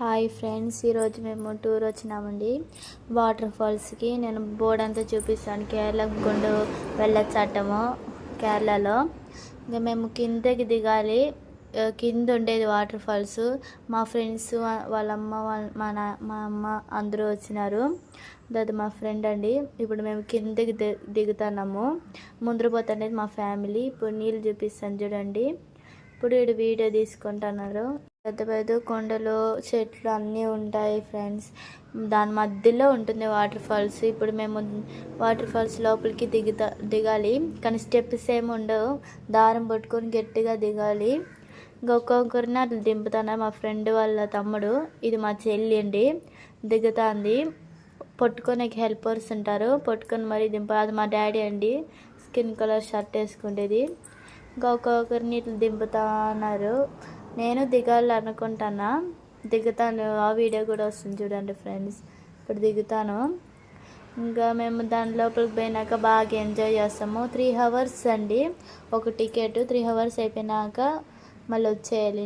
Hi friends, ఈరోజు మేము tour వచ్చినామండి water ఫాల్స్కి. నేను బోర్డ్ అంతా చూపిస్తాను. కేరళ కొండ వెళ్ళొచ్చటము కేరళలో. ఇంకా మేము కిందకి దిగాలి. కింద ఉండేది వాటర్ ఫాల్స్. మా ఫ్రెండ్స్ వాళ్ళ అమ్మ మా అమ్మ అందరూ వచ్చినారు. అది మా ఫ్రెండ్ అండి. ఇప్పుడు మేము కిందకి దిగుతున్నాము. ముందర పోతుండేది మా ఫ్యామిలీ. ఇప్పుడు నీళ్ళు చూపిస్తాను చూడండి. ఇప్పుడు వీడు వీడియో తీసుకుంటున్నారు. పెద్ద పెద్ద కొండలు చెట్లు అన్నీ ఉంటాయి ఫ్రెండ్స్. దాని మధ్యలో ఉంటుంది వాటర్ ఫాల్స్. ఇప్పుడు మేము వాటర్ ఫాల్స్ లోపలికి దిగాలి. కానీ స్టెప్స్ ఏమి ఉండవు. దారం పట్టుకొని గట్టిగా దిగాలి. ఇంకొకరిని అట్లా దింపుతాను. మా ఫ్రెండ్ వాళ్ళ తమ్ముడు, ఇది మా చెల్లి అండి, దిగుతుంది. పట్టుకొని హెల్పర్స్ ఉంటారు, పట్టుకొని మరీ అది మా డాడీ అండి, స్కిన్ కలర్ షర్ట్ వేసుకుండేది. ఇంకొకరిని ఇట్లా దింపుతున్నారు. నేను దిగాలనుకుంటున్నా. దిగుతాను. ఆ వీడియో కూడా వస్తుంది చూడండి ఫ్రెండ్స్. ఇప్పుడు దిగుతాను. ఇంకా మేము దాని లోపలికి పోయినాక బాగా ఎంజాయ్ చేస్తాము. 3 hours అండి ఒక టికెట్. 3 hours అయిపోయినాక మళ్ళీ వచ్చేయాలి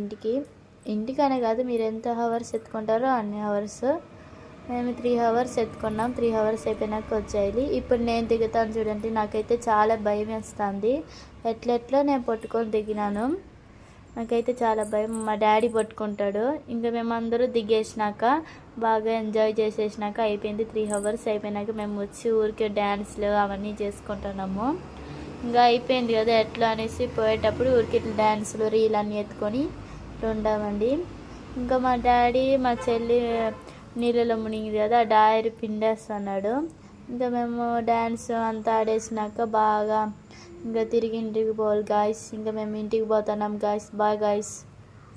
ఇంటికనే కాదు, మీరు ఎంత హవర్స్ ఎత్తుకుంటారో అన్ని హవర్స్. మేము 3 hours ఎత్తుకున్నాం. 3 hours అయిపోయినాక వచ్చేయాలి. ఇప్పుడు నేను దిగుతాను చూడండి. నాకైతే చాలా భయం వేస్తుంది. ఎట్లెట్లో నేను పట్టుకొని దిగినాను. నాకైతే చాలా భయం. మా డాడీ పట్టుకుంటాడు. ఇంకా మేము అందరూ దిగేసినాక బాగా ఎంజాయ్ చేసేసినాక అయిపోయింది. 3 hours అయిపోయినాక మేము వచ్చి ఊరికే డ్యాన్స్లు అవన్నీ చేసుకుంటున్నాము. ఇంకా అయిపోయింది కదా ఎట్లా అనేసి పోయేటప్పుడు ఊరికి ఇట్లా డ్యాన్సులు రీల్ అన్నీ ఎత్తుకొని ఉండామండి. ఇంకా మా డాడీ మా చెల్లి నీళ్ళలో మునిగింది కదా, ఆ డైరీ పిండేస్తున్నాడు. ఇంకా మేము డ్యాన్స్ అంతా ఆడేసినాక బాగా ఇంకా తిరిగి ఇంటికి పోవాలి గాయస్. ఇంకా మేము ఇంటికి పోతున్నాం గాయస్. Bye guys.